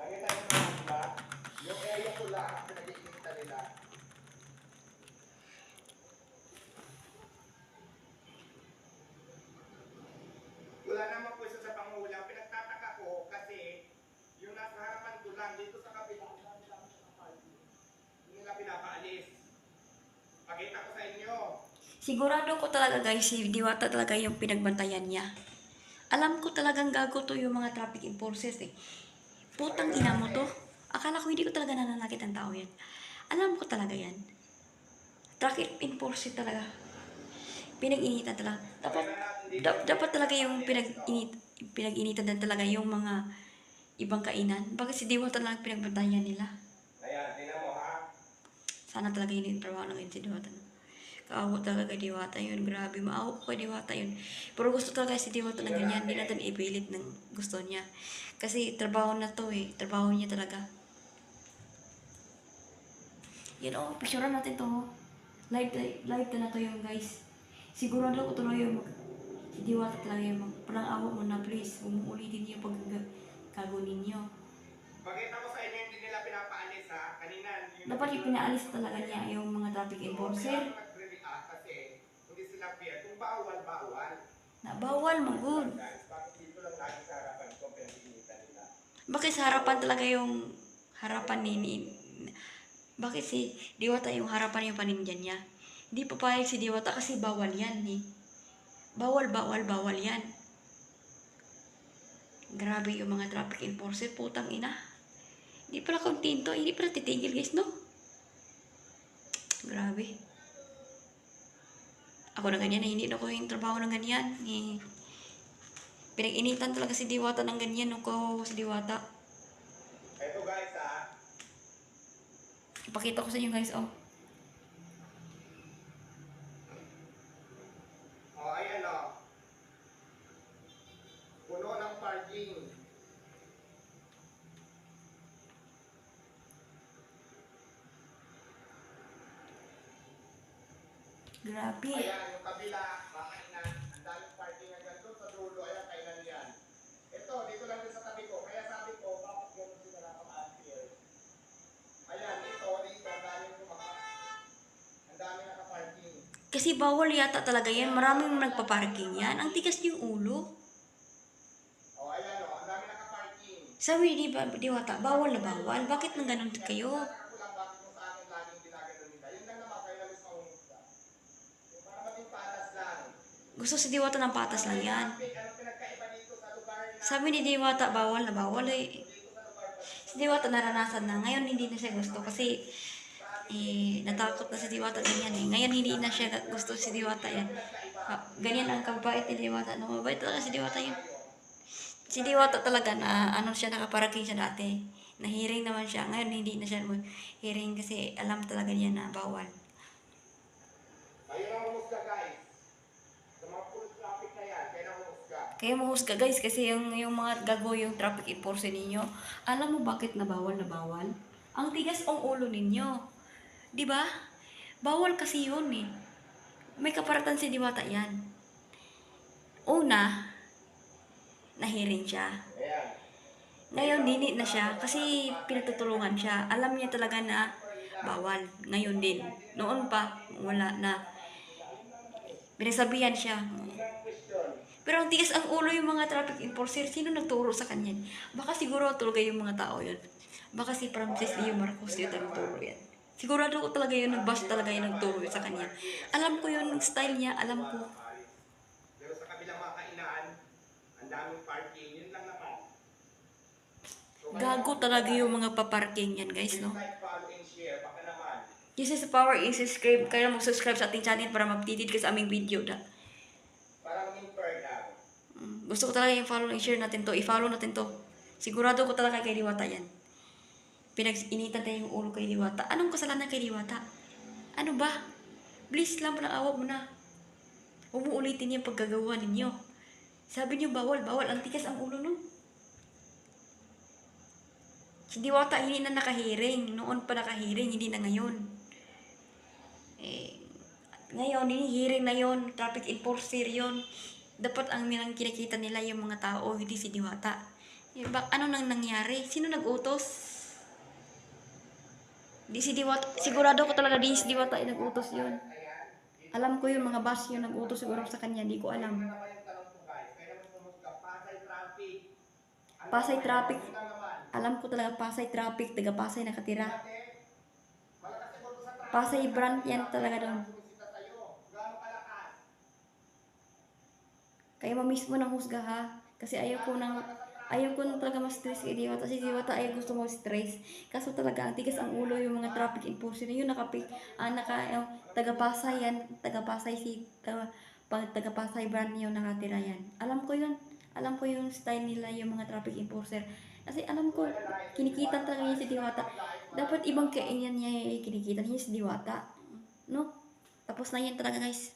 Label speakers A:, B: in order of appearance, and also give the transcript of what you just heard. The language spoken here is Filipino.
A: Nakita niyo naman ba? Yung area ko lang, pinag-iinita nila. Wala namang pwesto sa pangulang. Pinagtataka ko kasi yung nasa harapan ko lang, dito sa kabila, ang dami-dami sa party. Hindi nila pinapaalis. Pakita ko sa inyo.
B: Sigurado ko talaga guys, si Diwata talaga yung pinagbantayan niya. Alam ko talagang gago to yung mga traffic enforcers eh. Putang ina mo to. Akala ko hindi ko talaga nananakit ang tao yan. Alam ko talaga yan. Traffic enforcer talaga. Pinag-initan talaga. Dapat talaga yung pinag-initan din talaga yung mga ibang kainan. Bakit si Diwata lang pinagbantayan nila?
A: Ayan, tingnan mo ha.
B: Sana talaga yun yung trabaho ng si Diwata. Kaawa talaga kay Diwata yun. Grabe, maawa ko kay Diwata yun. Pero gusto talaga si Diwata na ganyan. Hindi natin ipilit ng gusto niya. Kasi trabaho na to eh. Trabaho niya talaga. Yan oh, picturean natin to. Live na to yung guys. Sigurado ko tuloy yung si Diwata talaga yung parang awa mo na please. Umuulitin niyo pag gago ninyo.
A: Pakita ko sa inyo, hindi nila pinapaalis ha. Kanina,
B: Dapat ipinaalis talaga niya yung mga traffic enforcer.
A: Kasi hindi sila fair. Kung bawal, bawal.
B: Na bawal magud.
A: Guys, bakit dito lang lagi sa harapan ko pinag-iinitan nila?
B: Bakit sa harapan talaga yung harapan ni bakit si Diwata yung harapan yung panindihan niya? Hindi papayag si Diwata kasi bawal yan eh. Bawal yan. Grabe yung mga traffic enforcer, putang ina. Hindi pala kontento, hindi pala titigil guys, no? Grabe. Ako na ganyan, hindi na ko yung trabaho ng ganyan. Eh, pinag-initan talaga si Diwata ng ganyan, nung ko si Diwata.
A: Ito guys ha.
B: Ipakita ko sa inyo guys, oh.
A: Oh, ayan o. Puno ng parking.
B: Grabe.
A: Ayan, yung kabila, makainan. Ang daming parking hanggang doon sa dulo. Ayan, kainan yan. Ito, dito lang din sa tabi ko. Kaya sabi ko, bakit ganun sila nakapag-appear? Ayan, dito, ang daming nakaparking.
B: Kasi bawal yata talaga yan. Maraming nagpa-parking yan. Ang tigas yung ulo.
A: Oh, ayan o, ang daming nakaparking.
B: Sabi di ba, Diwata, bawal na bawal. Bakit nang ganun kayo?
A: Ako lang bakit mo sa akin laging ginagano nila. Yun lang naman, kaya labis mahusga. Yung para maging patas lang.
B: Gusto si Diwata ng patas lang yan.
A: Anong pinagkaiba dito sa lugar na
B: Sabi ni Diwata, bawal na bawal eh.
A: dito sa lugar ba?
B: Si Diwata naranasan na. Ngayon hindi na siya gusto kasi natakot na si Diwata ganyan eh. Ngayon hindi na siya gusto si Diwata yan. Ganyan ang kabait ni Diwata. No, mabait talaga si Diwata yun. Si Diwata talaga na ano siya, nakaparating siya dati. Nahiring naman siya. Ngayon hindi na siya hearing kasi alam talaga niya na bawal.
A: Ayun ang humusga guys. Sa mga full traffic na yan, kaya nang humusga.
B: Kaya mahusga guys kasi yung mga gago yung traffic enforcer ninyo. Alam mo bakit na bawal na bawal? Ang tigas ang ulo ninyo. 'Di ba? Bawal kasi yun eh. May kaparatan si Diwata yan. Una, nahiring siya.
A: Ayan.
B: Ngayon, dini na siya kasi pinatutulungan siya. Alam niya talaga na bawal. Ngayon din. Noon pa, wala na. Pinasabihan siya. Pero ang tigas ang ulo yung mga traffic enforcer. Sino nagturo sa kanya? Baka siguro talaga yung mga tao yun. Baka si Francis Leo Marcos yung nagturo yan. Sigurado ko talaga yun, nag-bus talaga yung nagturo sa kanya. Alam ko yung style niya, alam ko.
A: Pero sa kabilang mga kainan, ang daming parking, yun lang naman.
B: Gago talaga yung mga paparking yan guys, no?
A: Like, follow, and share, baka naman.
B: This is the power in subscribe. Kaya mag-subscribe sa ating channel para mag-tidid ka sa aming video.
A: Para maging fair lang.
B: Gusto ko talaga yung follow and share natin to. I-follow natin to. Sigurado ko talaga kay Diwata yan. Pinag-initan tayo yung ulo kay Diwata. Anong kasalanan kay Diwata? Ano ba? Please lang, awa mo na. Huwag mo ulitin yung paggagawa ninyo. Sabi niyo bawal. Ang tikas ang ulo no. Si Diwata hindi na nakahiring. Noon pa nakahiring, hindi na ngayon. Ngayon, hinihiring na yon, traffic enforcer yon. Dapat ang nilang kinikita nila yung mga tao, hindi si Diwata. Ano nang nangyari? Sino nag-utos? Di si Diwata, sigurado ko talaga di si Diwata ay nag-utos yun. Alam ko yung mga boss yun nag-utos siguro sa kanya, di ko alam.
A: Ito naman yung tanong ko guys. Kaya naman pumunta, Pasay Traffic. Ano
B: Pasay
A: naman?
B: Traffic.
A: Yun lang naman.
B: Alam ko talaga Pasay Traffic, taga Pasay nakatira.
A: Dati, malakas siguro sa traffic.
B: Pasay brand yan talaga doon.
A: Sumisita sa'yo. Gaano kalakas?
B: Kaya mo mismo nang husga ha. Kasi ayaw ko na talaga ma-stress kay Diwata. Kasi Diwata ayaw gusto mo stress. Kaso talaga, ang tigas ang ulo yung mga traffic enforcer na yun. Taga Pasay yan. Taga Pasay taga Pasay brand yung nakatira yan. Alam ko yun. Alam ko yung style nila yung mga traffic enforcer. Kasi alam ko, kinikita talaga niya si Diwata. Dapat ibang kainan niya yung kinikita niya si Diwata. No? Tapos na yan talaga guys.